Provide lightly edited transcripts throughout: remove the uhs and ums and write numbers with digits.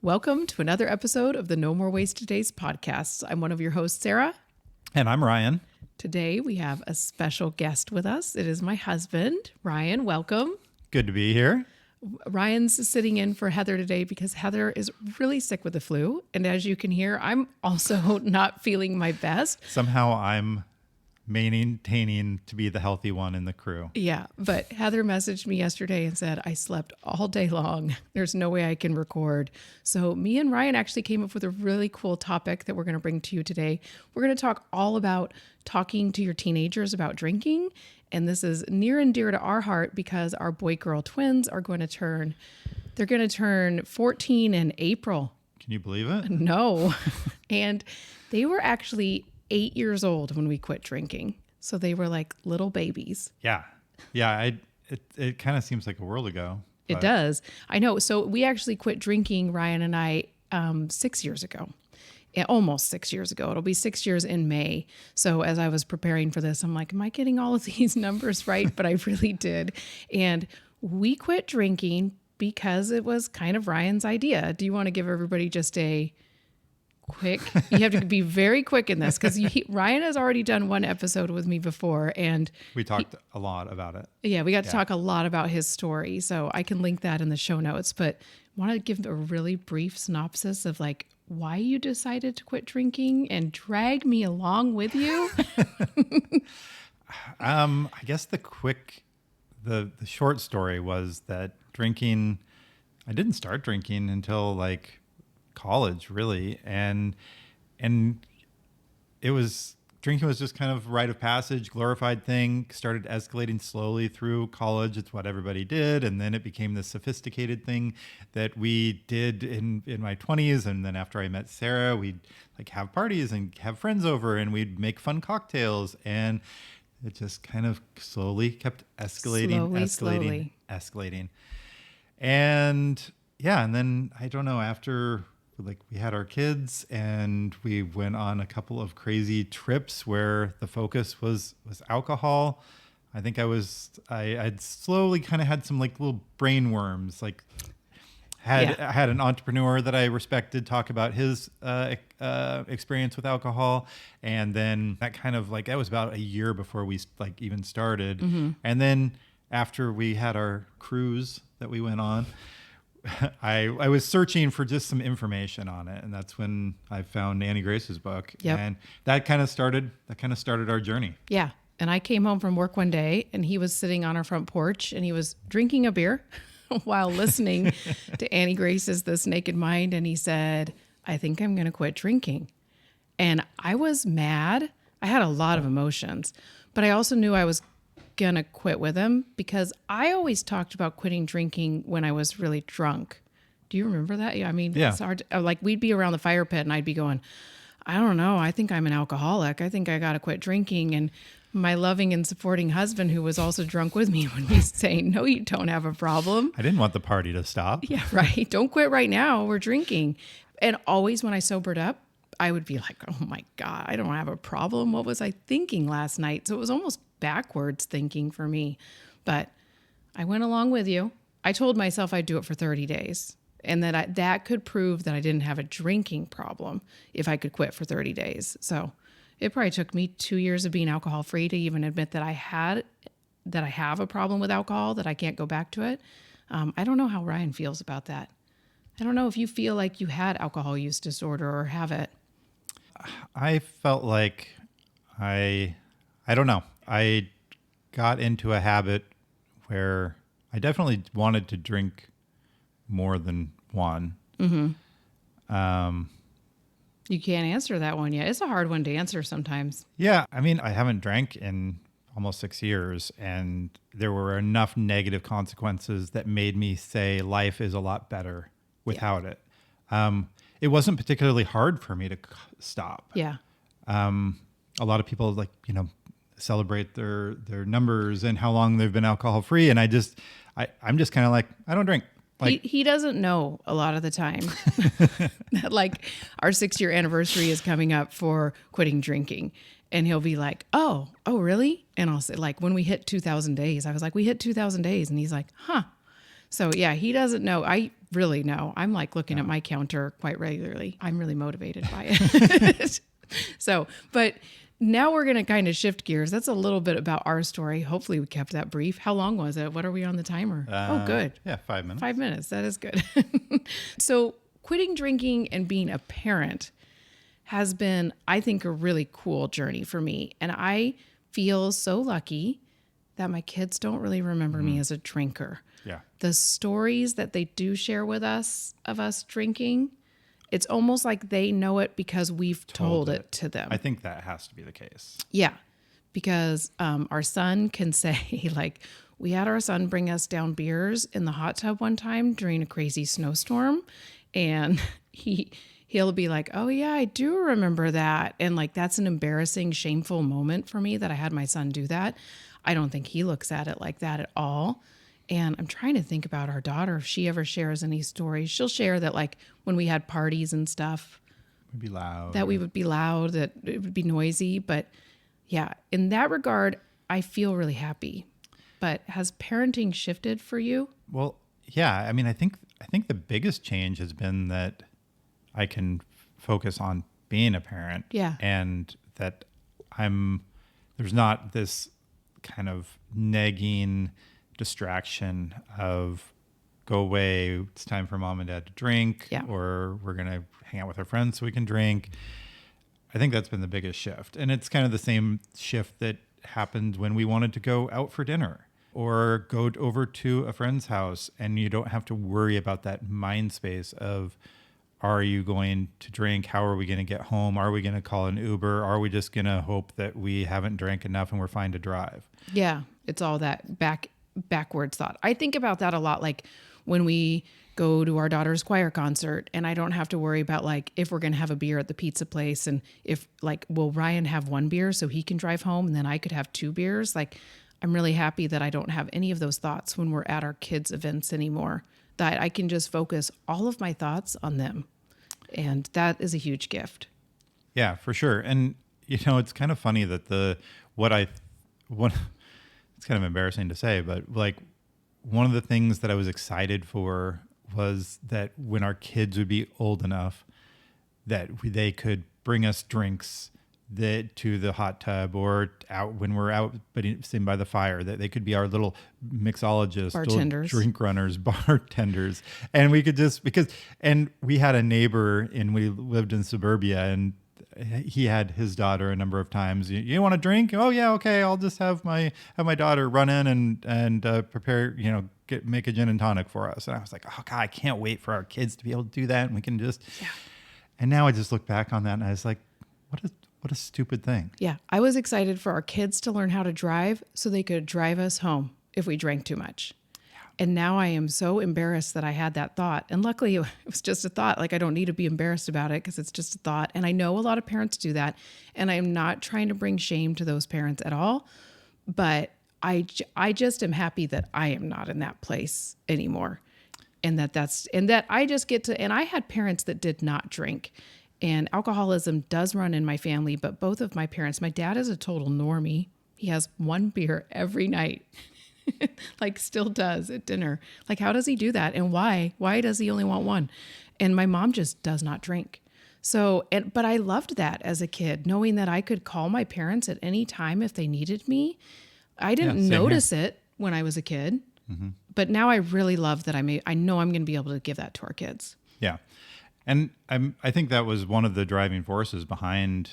Welcome to another episode of the No More Wasted Days podcast. I'm one of your hosts, Sarah. And I'm Ryan. Today we have a special guest with us. It is my husband, Ryan. Welcome. Good to be here. Ryan's sitting in for Heather today because Heather is really sick with the flu. And as you can hear, I'm also not feeling my best. Somehow I'm maintaining to be the healthy one in the crew. Yeah, but Heather messaged me yesterday and said, I slept all day long. There's no way I can record. So me and Ryan actually came up with a really cool topic that we're going to bring to you today. We're going to talk all about talking to your teenagers about drinking. And this is near and dear to our heart because our boy-girl twins are going to turn 14 in April. Can you believe it? No. And they were actually 8 years old when we quit drinking. So they were like little babies. Yeah. It kind of seems like a world ago. It does. I know. So we actually quit drinking, Ryan and I, 6 years ago. Almost 6 years ago. It'll be 6 years in May. So as I was preparing for this, I'm like, am I getting all of these numbers right? But I really did. And we quit drinking because it was kind of Ryan's idea. Do you want to give everybody just a quick? You have to be very quick in this because Ryan has already done one episode with me before. And we talked a lot about it. Yeah, we got to talk a lot about his story. So I can link that in the show notes. But I want to give a really brief synopsis of like why you decided to quit drinking and drag me along with you. I guess the short story was that I didn't start drinking until like college really. And drinking was just kind of rite of passage, glorified thing, started escalating slowly through college. It's what everybody did. And then it became this sophisticated thing that we did in my 20s. And then after I met Sarah, we'd like have parties and have friends over and we'd make fun cocktails. And it just kind of slowly kept escalating. And yeah, and then I don't know, after we had our kids and we went on a couple of crazy trips where the focus was alcohol. I think I'd slowly kind of had some like little brain worms, I had an entrepreneur that I respected talk about his experience with alcohol. And then that kind of that was about a year before we even started. Mm-hmm. And then after we had our cruise that we went on, I was searching for just some information on it, and that's when I found Annie Grace's book. Yep. And that kind of started our journey. Yeah. And I came home from work one day and he was sitting on our front porch and he was drinking a beer while listening to Annie Grace's This Naked Mind. And he said, I think I'm going to quit drinking. And I was mad. I had a lot of emotions, but I also knew I was gonna quit with him because I always talked about quitting drinking when I was really drunk. Do you remember that? Yeah, I mean, yeah. It's hard to, we'd be around the fire pit and I'd be going, I don't know, I think I'm an alcoholic. I think I gotta quit drinking. And my loving and supporting husband, who was also drunk with me, would be saying, no, you don't have a problem. I didn't want the party to stop. Yeah, right. Don't quit right now. We're drinking. And always when I sobered up, I would be like, oh my God, I don't have a problem. What was I thinking last night? So it was almost backwards thinking for me, but I went along with you. I told myself I'd do it for 30 days and that that could prove that I didn't have a drinking problem if I could quit for 30 days. So it probably took me 2 years of being alcohol free to even admit that I have a problem with alcohol, that I can't go back to it. I don't know how Ryan feels about that. I don't know if you feel like you had alcohol use disorder or have it. I felt like I don't know. I got into a habit where I definitely wanted to drink more than one. Mm-hmm. You can't answer that one yet. It's a hard one to answer sometimes. Yeah. I mean, I haven't drank in almost 6 years, and there were enough negative consequences that made me say life is a lot better without it. It wasn't particularly hard for me to stop. Yeah. A lot of people celebrate their numbers and how long they've been alcohol free. And I'm just kind of like, I don't drink. He doesn't know a lot of the time that our 6-year anniversary is coming up for quitting drinking. And he'll be like, oh, really? And I'll say when we hit 2,000 days, I was like, we hit 2,000 days. And he's like, huh. So yeah, he doesn't know. I really know. I'm like looking at my counter quite regularly. I'm really motivated by it. So, but now we're going to kind of shift gears. That's a little bit about our story. Hopefully we kept that brief. How long was it? What are we on the timer? Oh, good. Yeah, 5 minutes. 5 minutes. That is good. So quitting drinking and being a parent has been, I think, a really cool journey for me. And I feel so lucky that my kids don't really remember me as a drinker. Yeah. The stories that they do share with us of us drinking, it's almost like they know it because we've told it to them. I think that has to be the case. Yeah, because our son can say, like, we had our son bring us down beers in the hot tub one time during a crazy snowstorm. And he'll be like, oh, yeah, I do remember that. And like, that's an embarrassing, shameful moment for me that I had my son do that. I don't think he looks at it like that at all. And I'm trying to think about our daughter. If she ever shares any stories, she'll share that like when we had parties and stuff, We'd be loud. that we would be loud, that it would be noisy. But yeah, in that regard, I feel really happy. But has parenting shifted for you? Well, yeah. I mean, I think the biggest change has been that I can focus on being a parent. Yeah. And that there's not this kind of nagging distraction of go away, it's time for mom and dad to drink, Yeah. or we're going to hang out with our friends so we can drink. I think that's been the biggest shift. And it's kind of the same shift that happened when we wanted to go out for dinner or go over to a friend's house, and you don't have to worry about that mind space of, are you going to drink? How are we going to get home? Are we going to call an Uber? Are we just going to hope that we haven't drank enough and we're fine to drive? Yeah, it's all that backwards thought. I think about that a lot, like when we go to our daughter's choir concert and I don't have to worry about like if we're going to have a beer at the pizza place and if like, will Ryan have one beer so he can drive home and then I could have 2 beers? Like, I'm really happy that I don't have any of those thoughts when we're at our kids' events anymore, that I can just focus all of my thoughts on them. And that is a huge gift. Yeah, for sure. And, it's kind of funny that it's kind of embarrassing to say, but like one of the things that I was excited for was that when our kids would be old enough that they could bring us drinks to the hot tub or out when we're out sitting by the fire, that they could be our little mixologists, bartenders, little drink runners, bartenders. And we could and we had a neighbor we lived in suburbia, and he had his daughter a number of times. You want a drink? Oh yeah. Okay. I'll just have my daughter run in and prepare, make a gin and tonic for us. And I was like, oh God, I can't wait for our kids to be able to do that. And we can just, yeah. And now I just look back on that and I was like, what a stupid thing. Yeah. I was excited for our kids to learn how to drive so they could drive us home if we drank too much. And now I am so embarrassed that I had that thought. And luckily it was just a thought. Like I don't need to be embarrassed about it because it's just a thought. And I know a lot of parents do that. And I'm not trying to bring shame to those parents at all. But I just am happy that I am not in that place anymore. And that I just get to, and I had parents that did not drink. And alcoholism does run in my family, but both of my parents, my dad is a total normie. He has 1 beer every night. Like still does at dinner. Like, how does he do that? And why? Why does he only want 1? And my mom just does not drink. So, but I loved that as a kid, knowing that I could call my parents at any time if they needed me. I didn't notice it when I was a kid, but now I really love that I know I'm going to be able to give that to our kids. Yeah. And I think that was one of the driving forces behind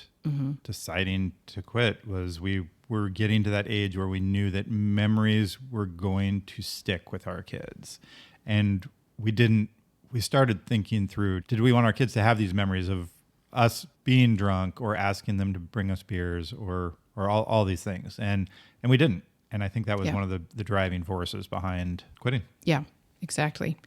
deciding to quit was we were getting to that age where we knew that memories were going to stick with our kids. And we started thinking through, did we want our kids to have these memories of us being drunk or asking them to bring us beers or all these things? And we didn't. And I think that was one of the driving forces behind quitting. Yeah, exactly.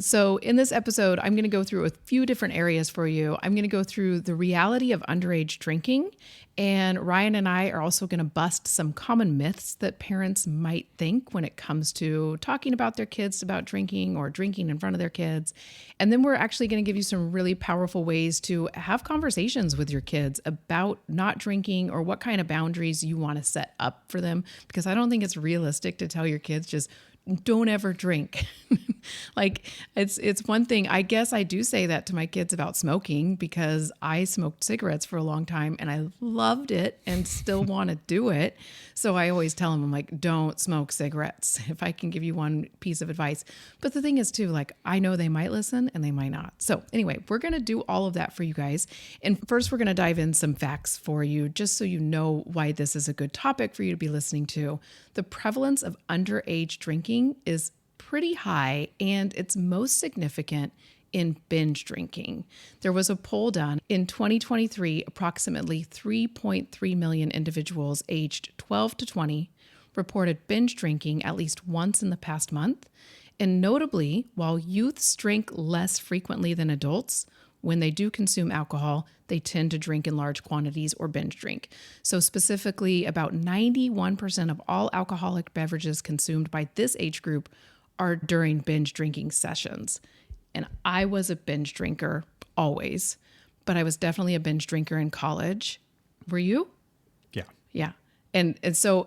So in this episode, I'm going to go through a few different areas for you. I'm going to go through the reality of underage drinking, and Ryan and I are also going to bust some common myths that parents might think when it comes to talking about their kids about drinking or drinking in front of their kids. And then we're actually going to give you some really powerful ways to have conversations with your kids about not drinking or what kind of boundaries you want to set up for them, because I don't think it's realistic to tell your kids just don't ever drink. Like it's one thing. I guess I do say that to my kids about smoking because I smoked cigarettes for a long time and I loved it and still want to do it. So I always tell them, I'm like, don't smoke cigarettes if I can give you one piece of advice. But the thing is too, like I know they might listen and they might not. So anyway, we're going to do all of that for you guys. And first we're going to dive in some facts for you just so you know why this is a good topic for you to be listening to. The prevalence of underage drinking is pretty high, and it's most significant in binge drinking. There was a poll done in 2023, approximately 3.3 million individuals aged 12 to 20 reported binge drinking at least once in the past month. And notably, while youths drink less frequently than adults, when they do consume alcohol, they tend to drink in large quantities or binge drink. So specifically, about 91% of all alcoholic beverages consumed by this age group are during binge drinking sessions. And I was a binge drinker always, but I was definitely a binge drinker in college. Were you? Yeah. Yeah. And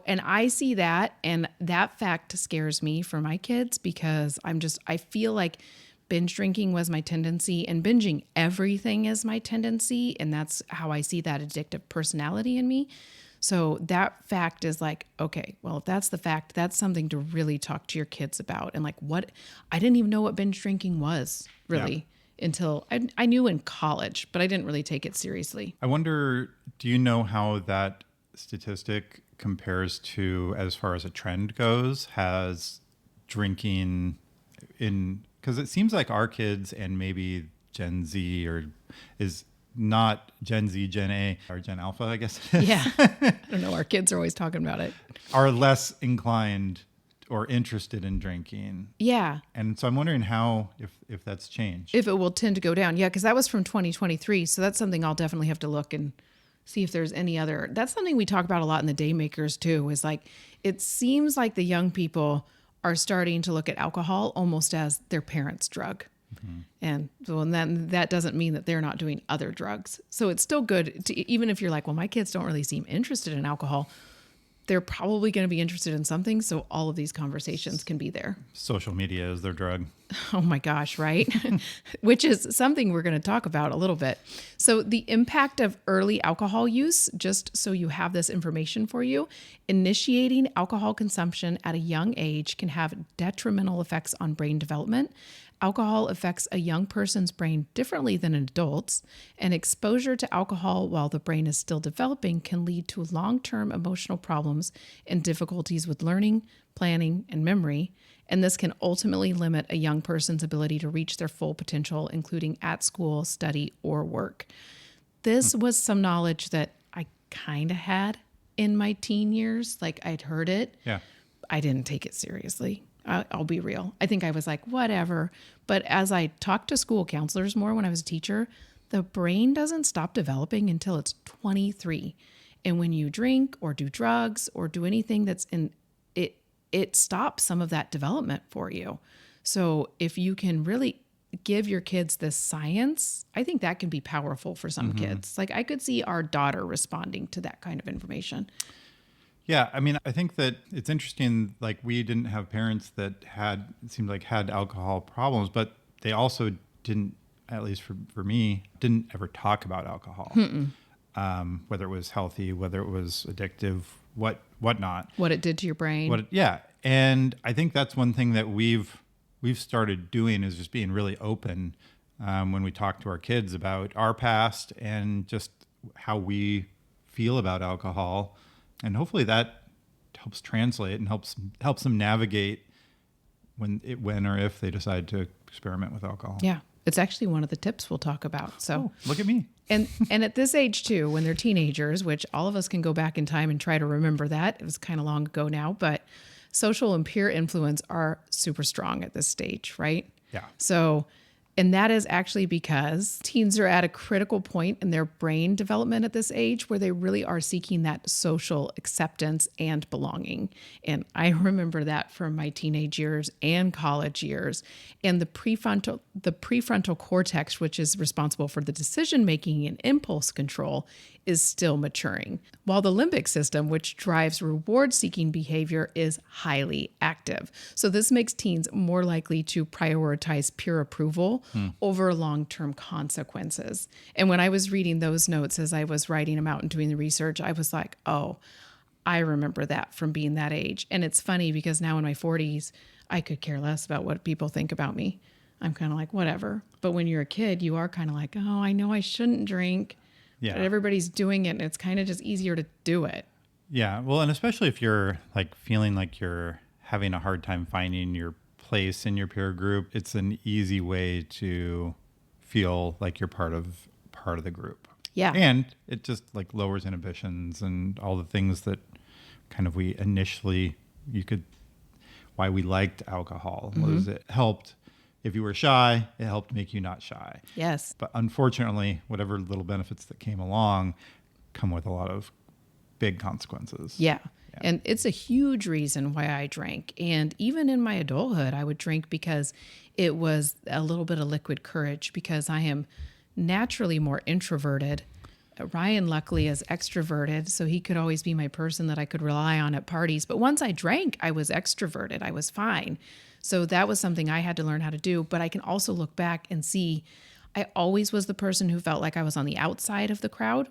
I see that, and that fact scares me for my kids because I feel like binge drinking was my tendency and binging everything is my tendency. And that's how I see that addictive personality in me. So that fact is like, okay, well, if that's the fact, that's something to really talk to your kids about. And like I didn't even know what binge drinking was really until I knew in college, but I didn't really take it seriously. I wonder, do you know how that statistic compares to, as far as a trend goes, has drinking because it seems like our kids and maybe Gen Z is not Gen Z, Gen A, or Gen Alpha, I guess it is. Yeah. I don't know. Our kids are always talking about it. Are less inclined or interested in drinking. Yeah. And so I'm wondering how, if that's changed. If it will tend to go down. Yeah, because that was from 2023. So that's something I'll definitely have to look and see if there's any other. That's something we talk about a lot in the Day Makers too, is like, it seems like the young people are starting to look at alcohol almost as their parents' drug. Mm-hmm. And so then that doesn't mean that they're not doing other drugs. So it's still good to, even if you're like, well, my kids don't really seem interested in alcohol, they're probably going to be interested in something. So all of these conversations can be there. Social media is their drug. Oh my gosh, right? Which is something we're going to talk about a little bit. So the impact of early alcohol use, just so you have this information for you, initiating alcohol consumption at a young age can have detrimental effects on brain development. Alcohol affects a young person's brain differently than adults, and exposure to alcohol while the brain is still developing can lead to long-term emotional problems and difficulties with learning, planning, and memory. And this can ultimately limit a young person's ability to reach their full potential, including at school, study, or work. This was some knowledge that I kind of had in my teen years. Like I'd heard it. Yeah. I didn't take it seriously. I'll be real. I think I was like, whatever. But as I talked to school counselors more when I was a teacher, the brain doesn't stop developing until it's 23. And when you drink or do drugs or do anything that's in it, it stops some of that development for you. So if you can really give your kids this science, I think that can be powerful for some kids. Like I could see our daughter responding to that kind of information. Yeah, I mean, I think that it's interesting, like we didn't have parents that it seemed like had alcohol problems, but they also didn't, at least for me, didn't ever talk about alcohol, whether it was healthy, whether it was addictive, whatnot. What it did to your brain. Yeah. And I think that's one thing that we've started doing is just being really open when we talk to our kids about our past and just how we feel about alcohol. And hopefully that helps translate and helps them navigate when or if they decide to experiment with alcohol. Yeah, it's actually one of the tips we'll talk about. So look at me. And at this age too, when they're teenagers, which all of us can go back in time and try to remember that. It was kind of long ago now, but social and peer influence are super strong at this stage, right? Yeah. So And that is actually because teens are at a critical point in their brain development at this age where they really are seeking that social acceptance and belonging. And I remember that from my teenage years and college years. And the prefrontal cortex, which is responsible for the decision making and impulse control, is still maturing, while the limbic system, which drives reward seeking behavior, is highly active. So this makes teens more likely to prioritize peer approval over long-term consequences. And when I was reading those notes as I was writing them out and doing the research, I was like, oh, I remember that from being that age. And it's funny because now in my 40s, I could care less about what people think about me. I'm kind of like, whatever. But when you're a kid, you are kind of like, oh, I know I shouldn't drink. Yeah. But everybody's doing it, and it's kind of just easier to do it. Yeah. Well, and especially if you're like feeling like you're having a hard time finding your place in your peer group, it's an easy way to feel like you're part of the group. Yeah. And it just like lowers inhibitions and all the things that kind of why we liked alcohol was it helped. If you were shy, it helped make you not shy. Yes. But unfortunately, whatever little benefits that came along come with a lot of big consequences. Yeah. And it's a huge reason why I drank. And even in my adulthood, I would drink because it was a little bit of liquid courage, because I am naturally more introverted. Ryan, luckily, is extroverted, so he could always be my person that I could rely on at parties. But once I drank, I was extroverted. I was fine. So that was something I had to learn how to do. But I can also look back and see I always was the person who felt like I was on the outside of the crowd.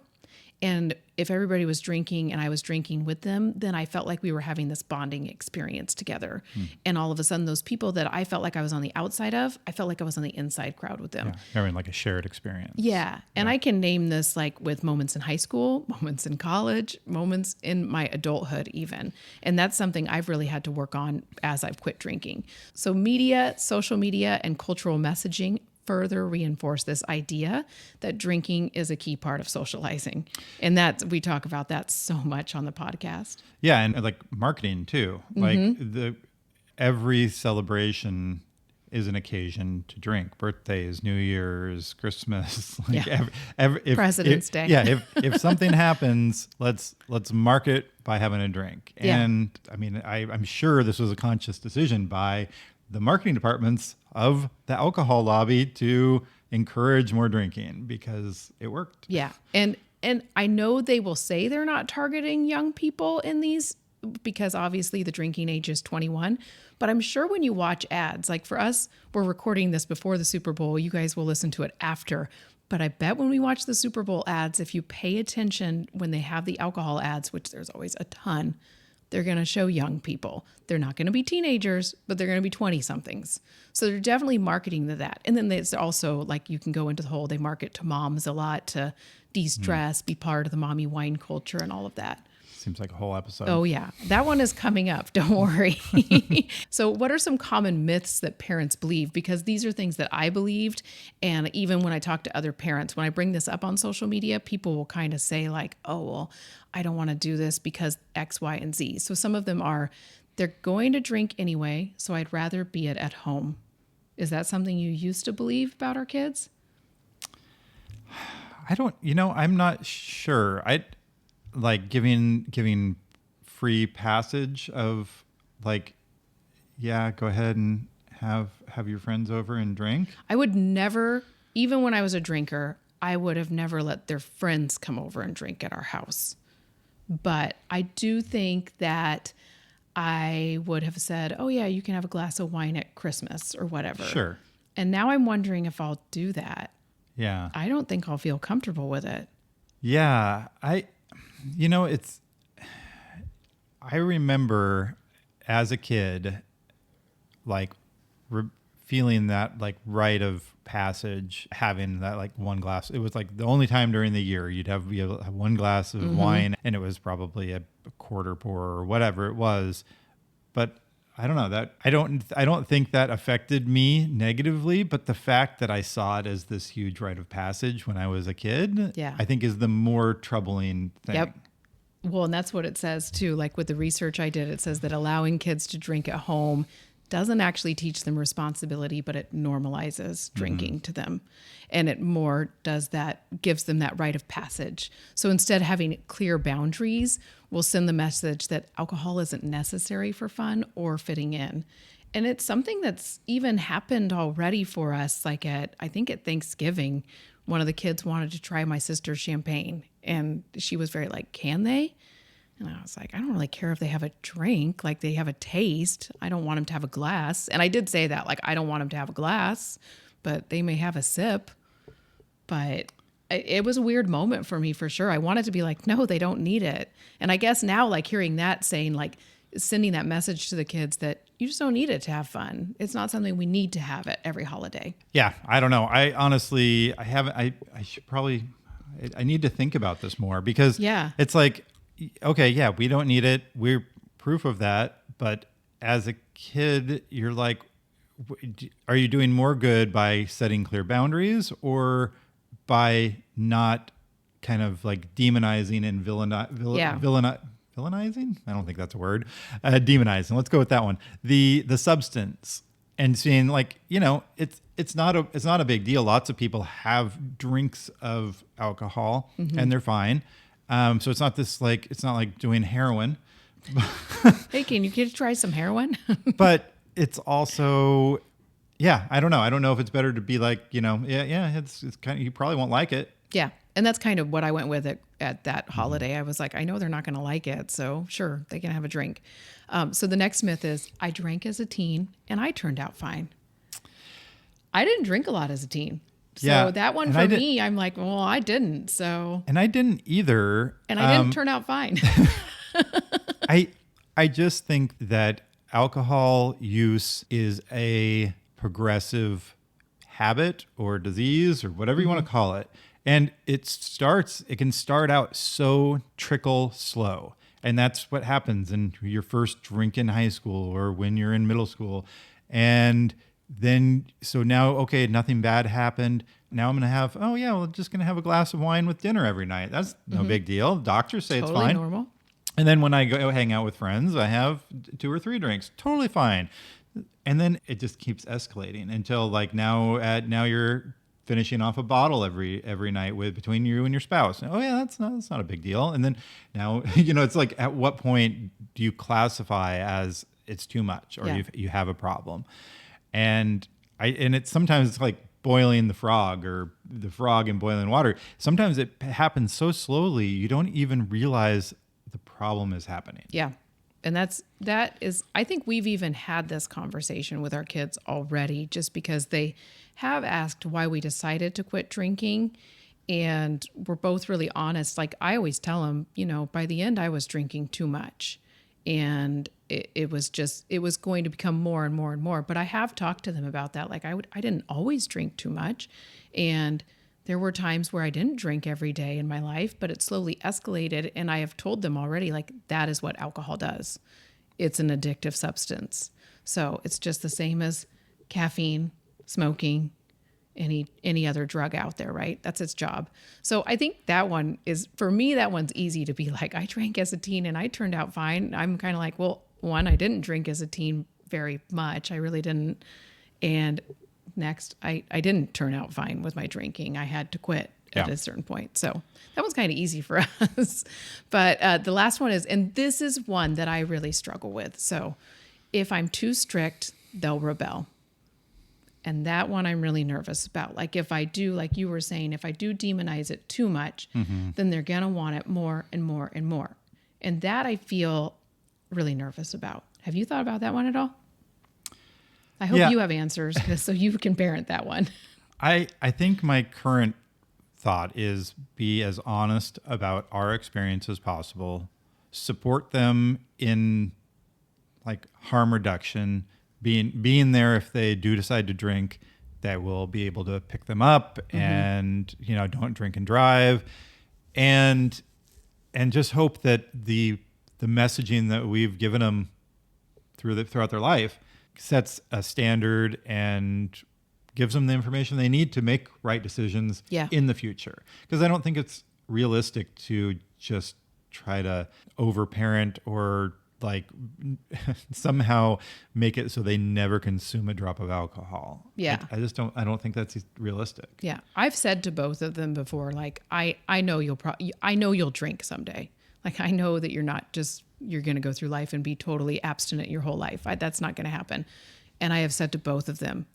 And if everybody was drinking and I was drinking with them, then I felt like we were having this bonding experience together. And all of a sudden, those people that I felt like I was on the outside of, I felt like I was on the inside crowd with them. Yeah, having like a shared experience. Yeah. And I can name this like with moments in high school, moments in college, moments in my adulthood even. And that's something I've really had to work on as I've quit drinking. So media, social media, and cultural messaging further reinforce this idea that drinking is a key part of socializing. And we talk about that so much on the podcast. Yeah, and like marketing too. Like every celebration is an occasion to drink. Birthdays, New Year's, Christmas, like President's Day. Yeah, if something happens, let's mark it by having a drink. Yeah. And I mean, I'm sure this was a conscious decision by the marketing departments of the alcohol lobby to encourage more drinking because it worked. Yeah. And I know they will say they're not targeting young people in these because obviously the drinking age is 21. But I'm sure when you watch ads, like for us, we're recording this before the Super Bowl. You guys will listen to it after. But I bet when we watch the Super Bowl ads, if you pay attention when they have the alcohol ads, which there's always a ton, they're going to show young people. They're not going to be teenagers, but they're going to be 20-somethings. So they're definitely marketing to that. And then there's also like you can go into the whole, they market to moms a lot to de-stress, be part of the mommy wine culture and all of that. Seems like a whole episode. Oh, yeah. That one is coming up. Don't worry. So what are some common myths that parents believe? Because these are things that I believed. And even when I talk to other parents, when I bring this up on social media, people will kind of say like, oh, well, I don't want to do this because X, Y, and Z. So some of them are, they're going to drink anyway, so I'd rather be at home. Is that something you used to believe about our kids? I'm not sure. I like giving free passage of like, yeah, go ahead and have your friends over and drink. I would never, even when I was a drinker, I would have never let their friends come over and drink at our house. But I do think that I would have said, oh yeah, you can have a glass of wine at Christmas or whatever. Sure. And now I'm wondering if I'll do that. Yeah. I don't think I'll feel comfortable with it. Yeah. I remember as a kid, like feeling that like rite of passage, having that like one glass. It was like the only time during the year you'd be able to have one glass of wine, and it was probably a quarter pour or whatever it was. But I don't know that I don't think that affected me negatively, but the fact that I saw it as this huge rite of passage when I was a kid, yeah, I think is the more troubling thing. Yep. Well, and that's what it says too. Like with the research I did, it says that allowing kids to drink at home doesn't actually teach them responsibility, but it normalizes drinking to them. And it more does that, gives them that rite of passage. So instead of having clear boundaries, we'll send the message that alcohol isn't necessary for fun or fitting in. And it's something that's even happened already for us. Like I think at Thanksgiving, one of the kids wanted to try my sister's champagne. And she was very like, can they? And I was like, I don't really care if they have a drink, like they have a taste. I don't want them to have a glass. And I did say that, like, I don't want them to have a glass, but they may have a sip. But it was a weird moment for me, for sure. I wanted to be like, no, they don't need it. And I guess now, like hearing that, saying like, sending that message to the kids that you just don't need it to have fun. It's not something we need to have at every holiday. Yeah, I don't know. I honestly, I haven't, I should probably, I need to think about this more because it's like, okay, yeah, we don't need it. We're proof of that. But as a kid, you're like, are you doing more good by setting clear boundaries or by not kind of like demonizing and villainizing? I don't think that's a word. Demonizing. Let's go with that one. The substance, and seeing like, you know, it's not a big deal. Lots of people have drinks of alcohol and they're fine. So it's not like doing heroin. Hey, can you try some heroin? But it's also, yeah, I don't know. I don't know if it's better to be like, you know, it's kind of, you probably won't like it. Yeah. And that's kind of what I went with at that holiday. I was like, I know they're not going to like it. So sure, they can have a drink. So the next myth is I drank as a teen and I turned out fine. I didn't drink a lot as a teen. So that one for me, I'm like, well, I didn't. So. And I didn't either. And I didn't turn out fine. I just think that alcohol use is a progressive habit or disease or whatever you want to call it. And it can start out so trickle slow. And that's what happens in your first drink in high school or when you're in middle school. And then, so now, okay, nothing bad happened. Now I'm going to have, just going to have a glass of wine with dinner every night. That's no big deal. Doctors say it's fine. Normal. And then when I go hang out with friends, I have 2 or 3 drinks. Totally fine. And then it just keeps escalating until like now you're finishing off a bottle every night between you and your spouse. Oh yeah, that's not a big deal. And then now, you know, it's like at what point do you classify as it's too much or you have a problem? And it's sometimes it's like boiling the frog or the frog in boiling water. Sometimes it happens so slowly you don't even realize the problem is happening. Yeah. And that is, I think we've even had this conversation with our kids already, just because they have asked why we decided to quit drinking. And we're both really honest. Like I always tell them, you know, by the end I was drinking too much, and it was going to become more and more and more. But I have talked to them about that. Like I didn't always drink too much. And there were times where I didn't drink every day in my life, but it slowly escalated. And I have told them already, like, that is what alcohol does. It's an addictive substance. So it's just the same as caffeine, smoking, any other drug out there, right? That's its job. So I think that one is, for me, that one's easy to be like, I drank as a teen and I turned out fine. I'm kind of like, well, one, I didn't drink as a teen very much. I really didn't. And next, I didn't turn out fine with my drinking. I had to quit at a certain point. So that was kind of easy for us. But the last one is, and this is one that I really struggle with. So if I'm too strict, they'll rebel. And that one I'm really nervous about. Like if I do, like you were saying, if I do demonize it too much, then they're going to want it more and more and more. And that I feel really nervous about. Have you thought about that one at all? I hope you have answers so you can parent that one. I think my current thought is be as honest about our experience as possible. Support them in like harm reduction, being there if they do decide to drink, that we'll be able to pick them up and, you know, don't drink and drive. And just hope that the messaging that we've given them throughout their life sets a standard and gives them the information they need to make right decisions in the future. Because I don't think it's realistic to just try to overparent or like somehow make it so they never consume a drop of alcohol. Yeah. I don't think that's realistic. Yeah. I've said to both of them before, like, I know I know you'll drink someday. Like, I know that you're going to go through life and be totally abstinent your whole life. That's not going to happen. And I have said to both of them,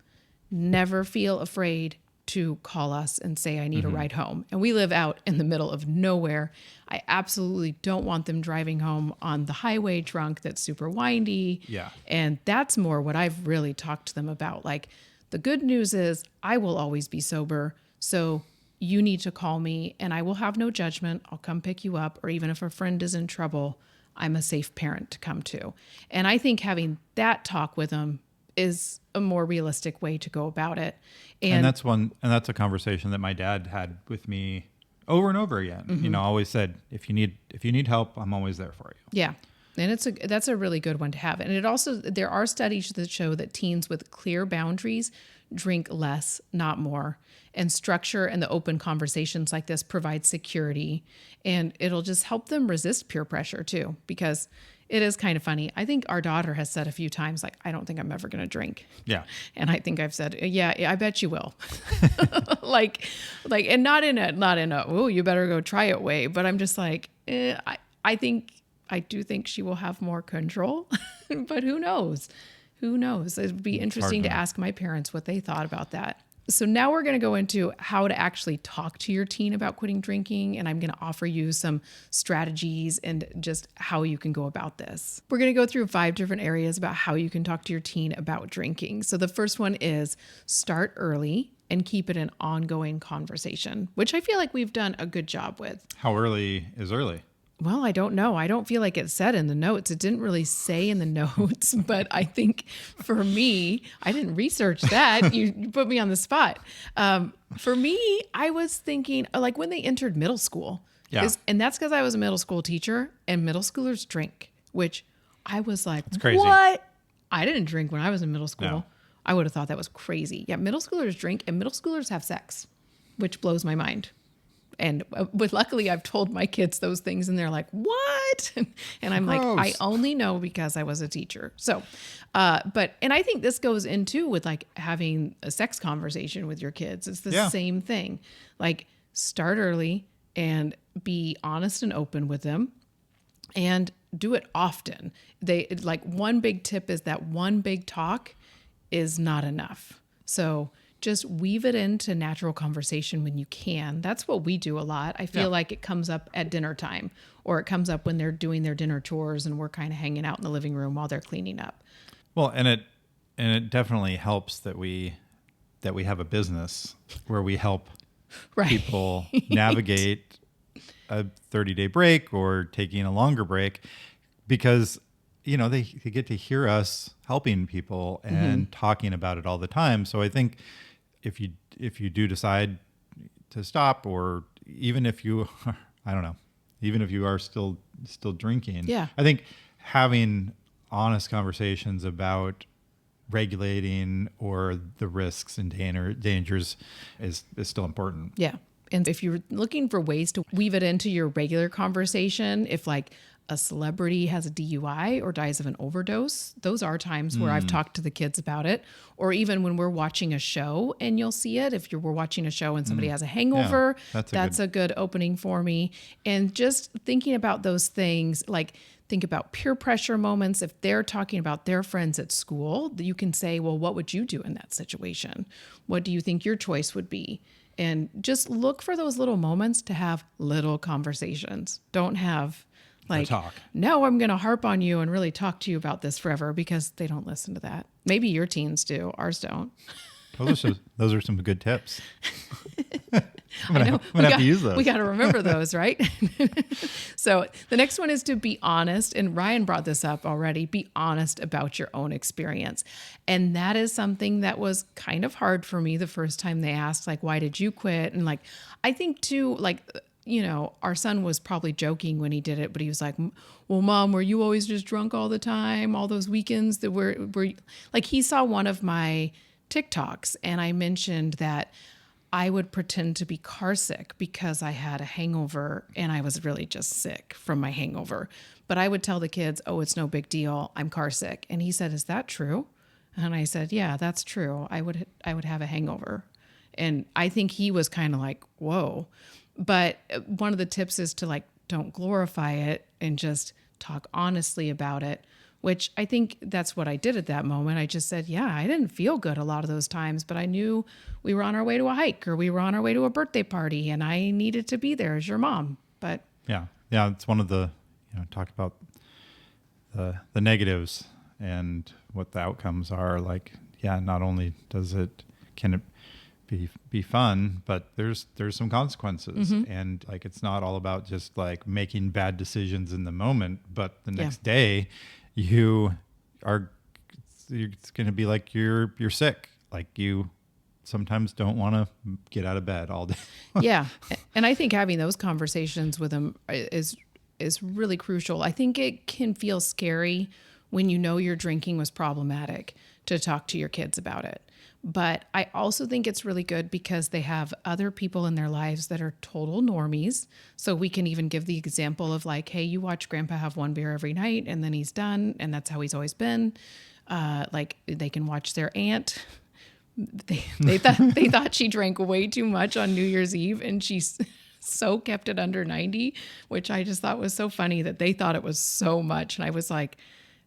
never feel afraid to call us and say, I need a ride home. And we live out in the middle of nowhere. I absolutely don't want them driving home on the highway drunk that's super windy. Yeah. And that's more what I've really talked to them about. Like, the good news is I will always be sober. So you need to call me and I will have no judgment. I'll come pick you up. Or even if a friend is in trouble, I'm a safe parent to come to. And I think having that talk with them is a more realistic way to go about it. And that's a conversation that my dad had with me over and over again. You know, always said, if you need help, I'm always there for you. Yeah. And that's a really good one to have. And it also, there are studies that show that teens with clear boundaries drink less, not more. And structure and the open conversations like this provide security. And it'll just help them resist peer pressure too, because it is kind of funny. I think our daughter has said a few times, like, I don't think I'm ever going to drink. Yeah. And I think I've said, yeah, I bet you will. like, and not in a, oh, you better go try it way. But I'm just like, I do think she will have more control, but who knows? Who knows? It'd be interesting to ask my parents what they thought about that. So now we're going to go into how to actually talk to your teen about quitting drinking. And I'm going to offer you some strategies and just how you can go about this. We're going to go through 5 different areas about how you can talk to your teen about drinking. So the first one is start early and keep it an ongoing conversation, which I feel like we've done a good job with. How early is early? Well, I don't know. I don't feel like it said in the notes. It didn't really say in the notes, but I think for me, I didn't research that. You put me on the spot. For me, I was thinking like when they entered middle school. Yeah. And that's because I was a middle school teacher and middle schoolers drink, which I was like, That's crazy. what? I didn't drink when I was in middle school. No. I would have thought that was crazy. Yeah, middle schoolers drink and middle schoolers have sex, which blows my mind. But luckily I've told my kids those things and they're like, what? And I'm Gross. like, I only know because I was a teacher. So, and I think this goes into with like having a sex conversation with your kids. It's the same thing. Like start early and be honest and open with them and do it often. One big tip is that one big talk is not enough. So just weave it into natural conversation when you can. That's what we do a lot. I feel like it comes up at dinner time or it comes up when they're doing their dinner chores and we're kind of hanging out in the living room while they're cleaning up. Well, and it definitely helps that we have a business where we help people navigate a 30-day break or taking a longer break because, you know, they get to hear us helping people and talking about it all the time. So I think if you do decide to stop, or even if you are, I don't know, even if you are still drinking, I think having honest conversations about regulating or the risks and dangers is still important. Yeah. And if you're looking for ways to weave it into your regular conversation, if like a celebrity has a DUI or dies of an overdose, those are times where I've talked to the kids about it. Or even when we're watching a show and you'll see it. If we're watching a show and somebody has a hangover, that's a good opening for me. And just thinking about those things, like think about peer pressure moments. If they're talking about their friends at school, you can say, well, what would you do in that situation? What do you think your choice would be? And just look for those little moments to have little conversations. Don't have like, no, I'm going to harp on you and really talk to you about this forever, because they don't listen to that. Maybe your teens do. Ours don't. Those are some good tips. I'm gonna have to use those. We got to remember those, right? So the next one is to be honest. And Ryan brought this up already. Be honest about your own experience. And that is something that was kind of hard for me the first time they asked, like, why did you quit? And like, I think too, like, you know, our son was probably joking when he did it, but he was like, well, Mom, were you always just drunk all the time? All those weekends that were like, he saw one of my TikToks and I mentioned that I would pretend to be car sick because I had a hangover and I was really just sick from my hangover. But I would tell the kids, oh, it's no big deal. I'm car sick. And he said, is that true? And I said, yeah, that's true. I would have a hangover. And I think he was kind of like, whoa. But one of the tips is to like, don't glorify it and just talk honestly about it, which I think that's what I did at that moment. I just said, yeah, I didn't feel good a lot of those times, but I knew we were on our way to a hike or we were on our way to a birthday party and I needed to be there as your mom. But yeah, it's one of the, talk about the negatives and what the outcomes are. Like, yeah, not only can it be fun, but there's some consequences. And like, it's not all about just like making bad decisions in the moment, but the next day it's going to be like you're sick. Like you sometimes don't want to get out of bed all day. Yeah. And I think having those conversations with them is really crucial. I think it can feel scary when you know your drinking was problematic to talk to your kids about it. But I also think it's really good because they have other people in their lives that are total normies. So we can even give the example of like, hey, you watch grandpa have one beer every night and then he's done. And that's how he's always been. Like they can watch their aunt. They thought she drank way too much on New Year's Eve and she so kept it under 90, which I just thought was so funny that they thought it was so much. And I was like,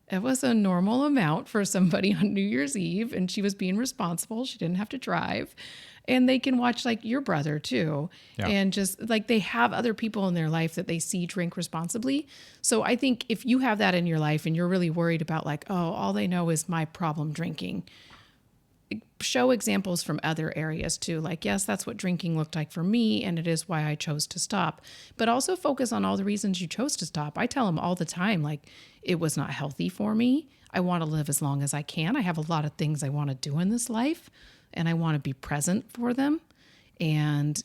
it was a normal amount for somebody on New Year's Eve, and she was being responsible. She didn't have to drive. And they can watch like your brother too. Yeah. And just like they have other people in their life that they see drink responsibly. So I think if you have that in your life and you're really worried about like, oh, all they know is my problem drinking, show examples from other areas too. Like, yes, that's what drinking looked like for me, and it is why I chose to stop. But also focus on all the reasons you chose to stop. I tell them all the time, like, it was not healthy for me. I want to live as long as I can. I have a lot of things I want to do in this life, and I want to be present for them. And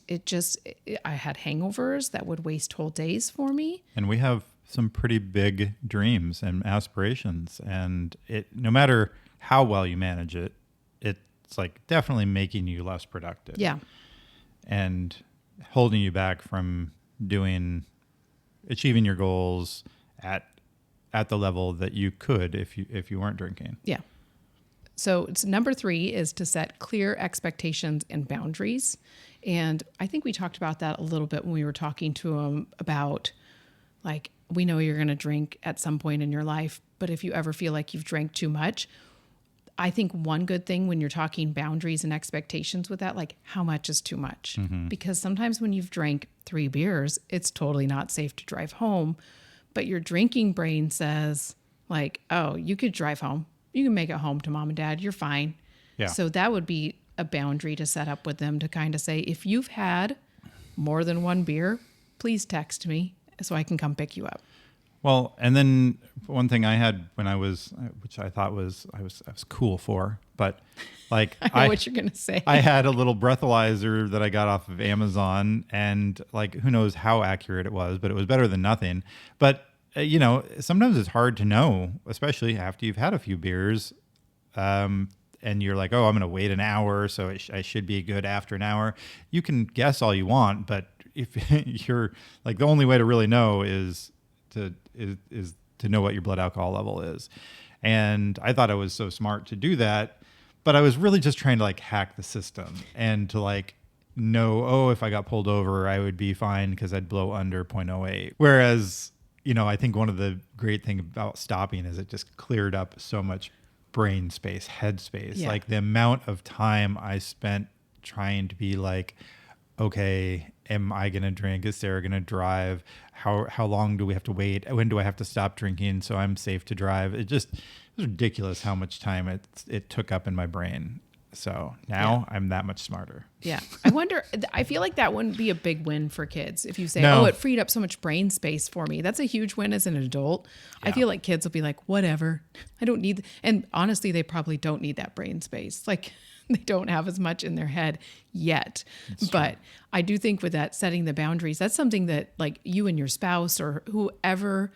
I had hangovers that would waste whole days for me. And we have some pretty big dreams and aspirations, and no matter how well you manage it, it's like definitely making you less productive. Yeah. And holding you back from achieving your goals at the level that you could if you weren't drinking. Yeah. So it's number 3 is to set clear expectations and boundaries. And I think we talked about that a little bit when we were talking to them about like, we know you're going to drink at some point in your life, but if you ever feel like you've drank too much, I think one good thing when you're talking boundaries and expectations with that, like how much is too much? Mm-hmm. Because sometimes when you've drank 3 beers, it's totally not safe to drive home. But your drinking brain says like, oh, you could drive home. You can make it home to mom and dad. You're fine. Yeah. So that would be a boundary to set up with them to kind of say, if you've had more than 1 beer, please text me so I can come pick you up. Well, and then one thing I had which I thought I was cool for, but like I know what you're gonna say. I had a little breathalyzer that I got off of Amazon, and like who knows how accurate it was, but it was better than nothing. But sometimes it's hard to know, especially after you've had a few beers, and you're like, oh, I'm gonna wait an hour, so I should be good after an hour. You can guess all you want, but if you're like, the only way to really know is to know what your blood alcohol level is. And I thought I was so smart to do that, but I was really just trying to like hack the system and to like know, oh, if I got pulled over, I would be fine because I'd blow under 0.08. Whereas, I think one of the great things about stopping is it just cleared up so much brain space, head space. Yeah. Like the amount of time I spent trying to be like, okay, am I going to drink? Is Sarah going to drive? How long do we have to wait? When do I have to stop drinking so I'm safe to drive? It was ridiculous how much time it took up in my brain. So now I'm that much smarter. Yeah. I feel like that wouldn't be a big win for kids if you say, No. oh, it freed up so much brain space for me. That's a huge win as an adult. Yeah. I feel like kids will be like, whatever. I don't need, and honestly, they probably don't need that brain space. Like they don't have as much in their head yet. But I do think with that, setting the boundaries, that's something that like you and your spouse or whoever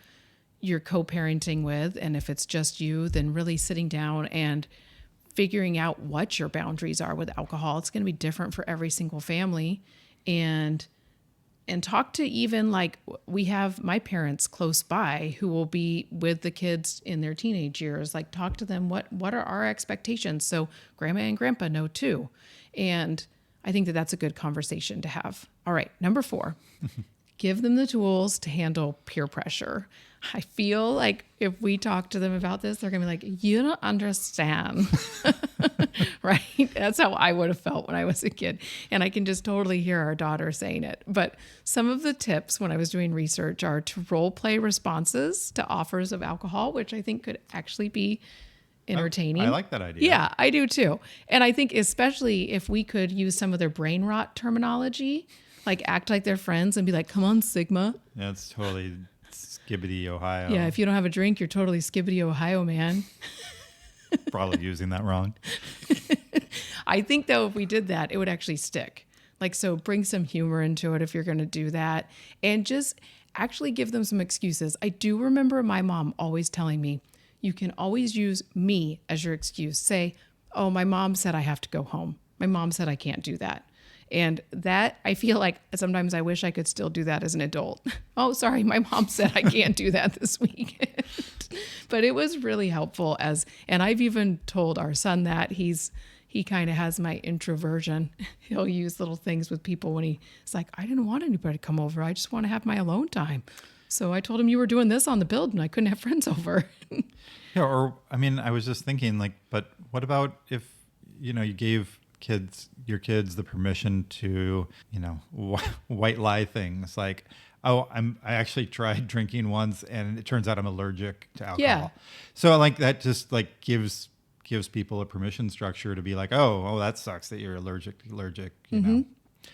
you're co-parenting with, and if it's just you, then really sitting down and figuring out what your boundaries are with alcohol. It's going to be different for every single family. And talk to, even like, we have my parents close by who will be with the kids in their teenage years. Like, talk to them. What are our expectations? So grandma and grandpa know too. And I think that that's a good conversation to have. All right. Number 4, give them the tools to handle peer pressure. I feel like if we talk to them about this, they're going to be like, you don't understand. Right? That's how I would have felt when I was a kid. And I can just totally hear our daughter saying it. But some of the tips when I was doing research are to role play responses to offers of alcohol, which I think could actually be entertaining. I like that idea. Yeah, I do too. And I think especially if we could use some of their brain rot terminology, like act like they're friends and be like, come on, Sigma. Yeah, it's totally Skibbity, Ohio. Yeah, if you don't have a drink, you're totally Skibbity, Ohio, man. Probably using that wrong. I think, though, if we did that, it would actually stick. Like, so bring some humor into it if you're going to do that. And just actually give them some excuses. I do remember my mom always telling me, you can always use me as your excuse. Say, oh, my mom said I have to go home. My mom said I can't do that. And that, I feel like sometimes I wish I could still do that as an adult. Oh, sorry, my mom said I can't do that this weekend. But it was really helpful and I've even told our son that he kind of has my introversion. He'll use little things with people when he's like, I didn't want anybody to come over. I just want to have my alone time. So I told him you were doing this on the build and I couldn't have friends over. Yeah, or I mean, I was just thinking, like, but what about if, you gave your kids the permission to, white lie things like, oh, I actually tried drinking once and it turns out I'm allergic to alcohol. Yeah. So like that just like gives people a permission structure to be like, oh, that sucks that you're allergic, you know.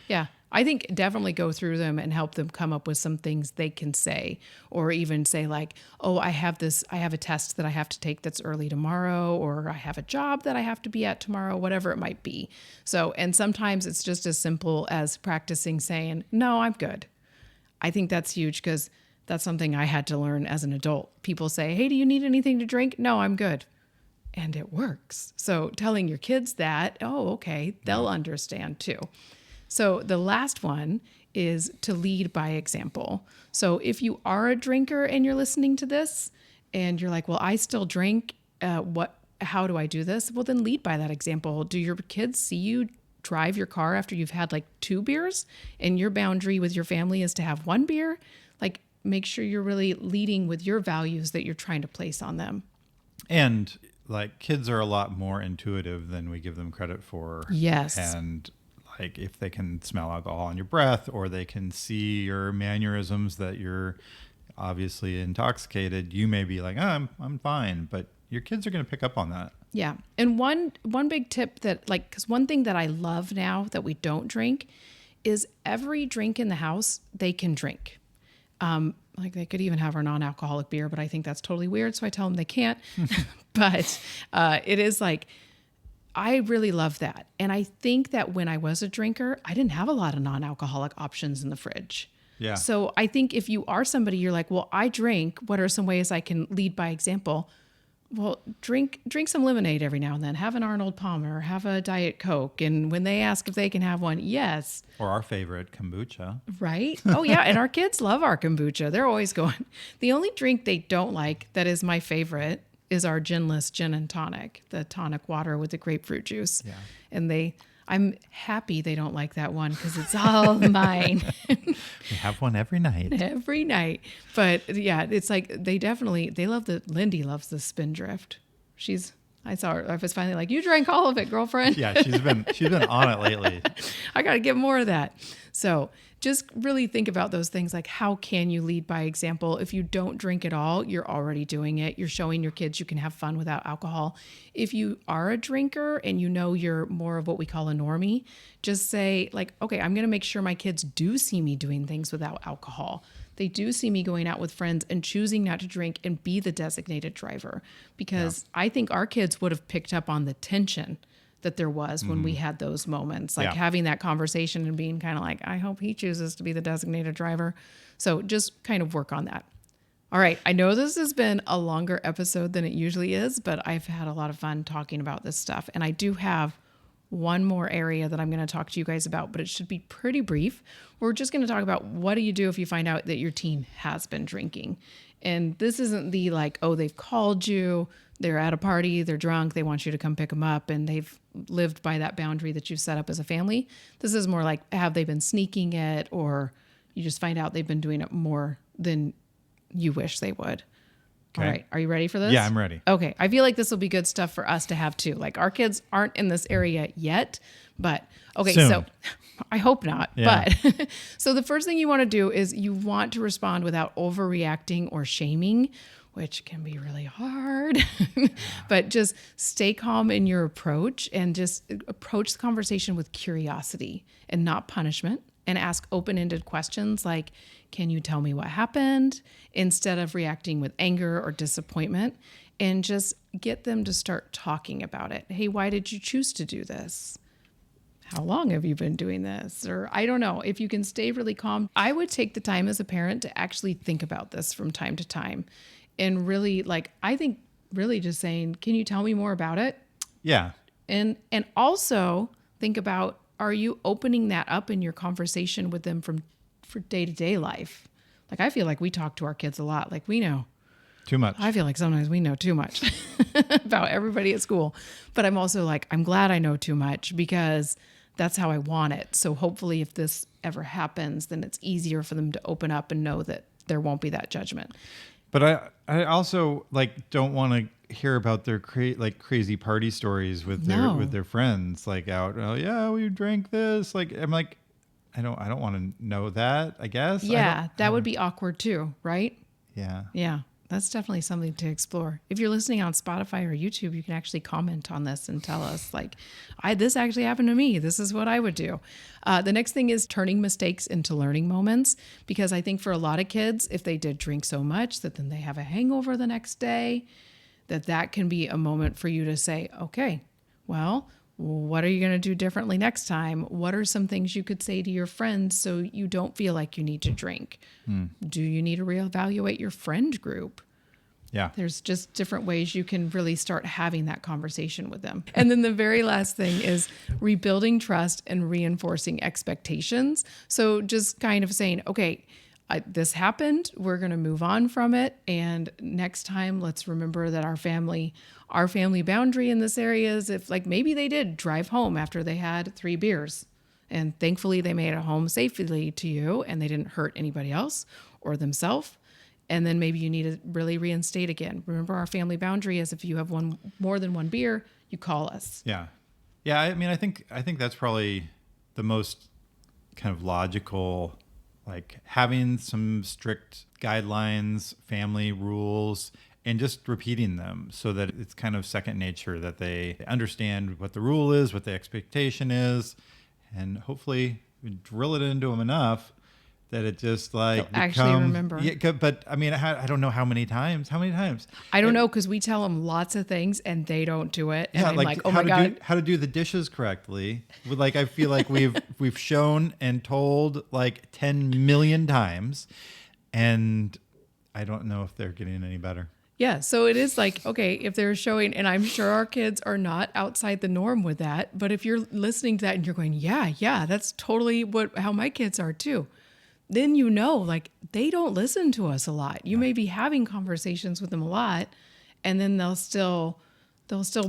Yeah. I think definitely go through them and help them come up with some things they can say, or even say like, oh, I have a test that I have to take that's early tomorrow, or I have a job that I have to be at tomorrow, whatever it might be. So, and sometimes it's just as simple as practicing saying, no, I'm good. I think that's huge because that's something I had to learn as an adult. People say, hey, do you need anything to drink? No, I'm good. And it works. So telling your kids that, oh, okay, they'll understand too. So the last one is to lead by example. So if you are a drinker and you're listening to this and you're like, well, I still drink, how do I do this? Well, then lead by that example. Do your kids see you drive your car after you've had like 2 beers and your boundary with your family is to have 1 beer? Like, make sure you're really leading with your values that you're trying to place on them. And like, kids are a lot more intuitive than we give them credit for. Yes. And like, if they can smell alcohol on your breath, or they can see your mannerisms that you're obviously intoxicated, you may be like, oh, I'm fine. But your kids are going to pick up on that. Yeah. And one big tip that, like, because one thing that I love now that we don't drink is every drink in the house they can drink. Like, they could even have our non-alcoholic beer, but I think that's totally weird. So I tell them they can't. But it is like, I really love that. And I think that when I was a drinker, I didn't have a lot of non-alcoholic options in the fridge. Yeah. So I think if you are somebody, you're like, well, I drink. What are some ways I can lead by example? Well, drink some lemonade every now and then. Have an Arnold Palmer. Have a Diet Coke. And when they ask if they can have one, yes. Or our favorite, kombucha. Right? Oh, yeah. And our kids love our kombucha. They're always going. The only drink they don't like that is my favorite is our ginless gin and tonic, the tonic water with the grapefruit juice. Yeah. And I'm happy they don't like that one because it's all mine. We have one every night. Every night. But yeah, it's like they love Lindy loves the Spindrift. I saw her, I was finally like, you drank all of it, girlfriend. Yeah, she's been on it lately. I got to get more of that. So just really think about those things, like how can you lead by example? If you don't drink at all, you're already doing it. You're showing your kids you can have fun without alcohol. If you are a drinker and you know you're more of what we call a normie, just say like, okay, I'm going to make sure my kids do see me doing things without alcohol. They do see me going out with friends and choosing not to drink and be the designated driver, because I think our kids would have picked up on the tension that there was when we had those moments, like having that conversation and being kind of like, I hope he chooses to be the designated driver. So just kind of work on that. All right. I know this has been a longer episode than it usually is, but I've had a lot of fun talking about this stuff. And I do have one more area that I'm going to talk to you guys about, but it should be pretty brief. We're just going to talk about what do you do if you find out that your teen has been drinking. And this isn't the like, oh, they've called you, they're at a party, they're drunk, they want you to come pick them up, and they've lived by that boundary that you've set up as a family. This is more like, have they been sneaking it, or you just find out they've been doing it more than you wish they would. Okay. All right. Are you ready for this? Yeah, I'm ready. Okay. I feel like this will be good stuff for us to have too. Like our kids aren't in this area yet, but okay. Soon. So I hope not. Yeah. But so the first thing you want to do is you want to respond without overreacting or shaming, which can be really hard, but just stay calm in your approach and just approach the conversation with curiosity and not punishment, and ask open-ended questions like, can you tell me what happened? Instead of reacting with anger or disappointment, and just get them to start talking about it. Hey, why did you choose to do this? How long have you been doing this? Or I don't know. If you can stay really calm, I would take the time as a parent to actually think about this from time to time. And really, like, I think really just saying, can you tell me more about it? Yeah. And also think about, are you opening that up in your conversation with them for day-to-day life? Like, I feel like we talk to our kids a lot. Like, we know Too much. I feel like sometimes we know too much about everybody at school, but I'm also like, I'm glad I know too much because that's how I want it. So hopefully if this ever happens, then it's easier for them to open up and know that there won't be that judgment. But I also like don't want to hear about their crazy party stories with their friends, like out. Oh yeah, we drank this. Like I'm like, I don't want to know that. I guess. Yeah, that would be awkward too, right? Yeah. Yeah. That's definitely something to explore. If you're listening on Spotify or YouTube, you can actually comment on this and tell us, like, this actually happened to me. This is what I would do. The next thing is turning mistakes into learning moments, because I think for a lot of kids, if they did drink so much that then they have a hangover the next day, that can be a moment for you to say, okay, well, what are you going to do differently next time? What are some things you could say to your friends so you don't feel like you need to drink? Do you need to reevaluate your friend group? Yeah. There's just different ways you can really start having that conversation with them. And then the very last thing is rebuilding trust and reinforcing expectations. So just kind of saying, okay, this happened, we're going to move on from it. And next time, let's remember that our family boundary in this area is if like maybe they did drive home after they had 3 beers. And thankfully they made it home safely to you and they didn't hurt anybody else or themselves. And then maybe you need to really reinstate again. Remember, our family boundary is if you have more than one beer, you call us. Yeah. Yeah. I mean, I think that's probably the most kind of logical, like having some strict guidelines, family rules, and just repeating them so that it's kind of second nature, that they understand what the rule is, what the expectation is, and hopefully we drill it into them enough that it just like they'll actually remember. Yeah, but I mean, I don't know how many times. I don't know, because we tell them lots of things and they don't do it. And Yeah, I'm like, oh how my God. how to do the dishes correctly. Like I feel like we've shown and told like 10 million times, and I don't know if they're getting any better. Yeah. So it is like, okay, if they're showing, and I'm sure our kids are not outside the norm with that, but if you're listening to that and you're going, yeah, that's totally how my kids are too. Then you know, like they don't listen to us a lot. You may be having conversations with them a lot, and then they'll still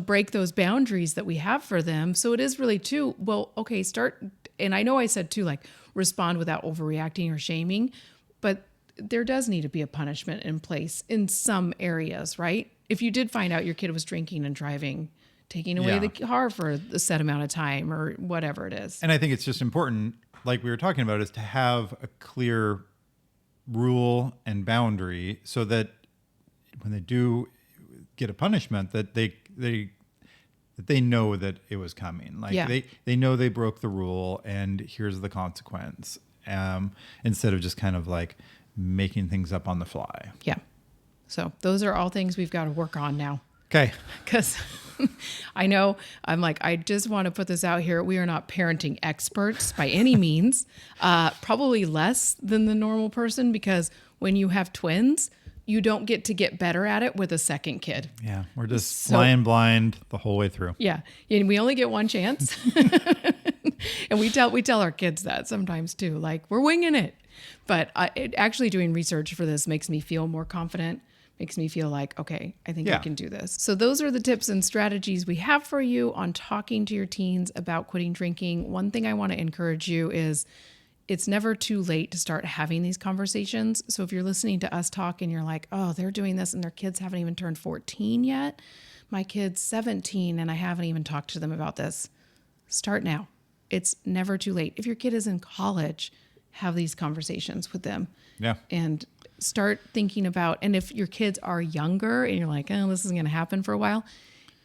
break those boundaries that we have for them. So it is really too, well, okay, start. And I know I said too, like respond without overreacting or shaming, but there does need to be a punishment in place in some areas, right? If you did find out your kid was drinking and driving, taking away the car for a set amount of time or whatever it is. And I think it's just important, like we were talking about, is to have a clear rule and boundary so that when they do get a punishment, that they know that it was coming. Like they know they broke the rule and here's the consequence. Instead of just kind of like making things up on the fly. Yeah. So those are all things we've got to work on now. Okay. Because I know I'm like, I just want to put this out here. We are not parenting experts by any means, probably less than the normal person, because when you have twins, you don't get to get better at it with a second kid. Yeah. We're just flying blind the whole way through. Yeah. And we only get one chance. And we tell our kids that sometimes too, like we're winging it. But actually doing research for this makes me feel more confident, makes me feel like, okay, I think I can do this. So those are the tips and strategies we have for you on talking to your teens about quitting drinking. One thing I want to encourage you is it's never too late to start having these conversations. So if you're listening to us talk and you're like, oh, they're doing this and their kids haven't even turned 14 yet. My kid's 17 and I haven't even talked to them about this. Start now. It's never too late. If your kid is in college, have these conversations with them. Yeah. And start thinking about, and if your kids are younger and you're like, oh, this is going to happen for a while,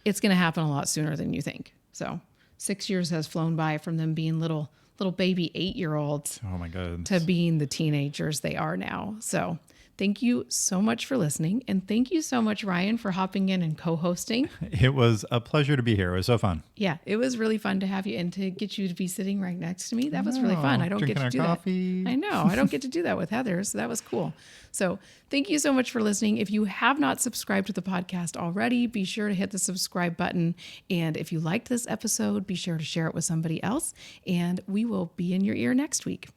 it's going to happen a lot sooner than you think. So 6 years has flown by from them being little baby 8-year-olds Oh my God. to being the teenagers they are now. So thank you so much for listening. And thank you so much, Ryan, for hopping in and co-hosting. It was a pleasure to be here. It was so fun. Yeah, it was really fun to have you and to get you to be sitting right next to me. That was really fun. I don't get to do coffee. that. I know. I don't get to do that with Heather. So that was cool. So thank you so much for listening. If you have not subscribed to the podcast already, be sure to hit the subscribe button. And if you liked this episode, be sure to share it with somebody else. And we will be in your ear next week.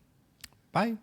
Bye.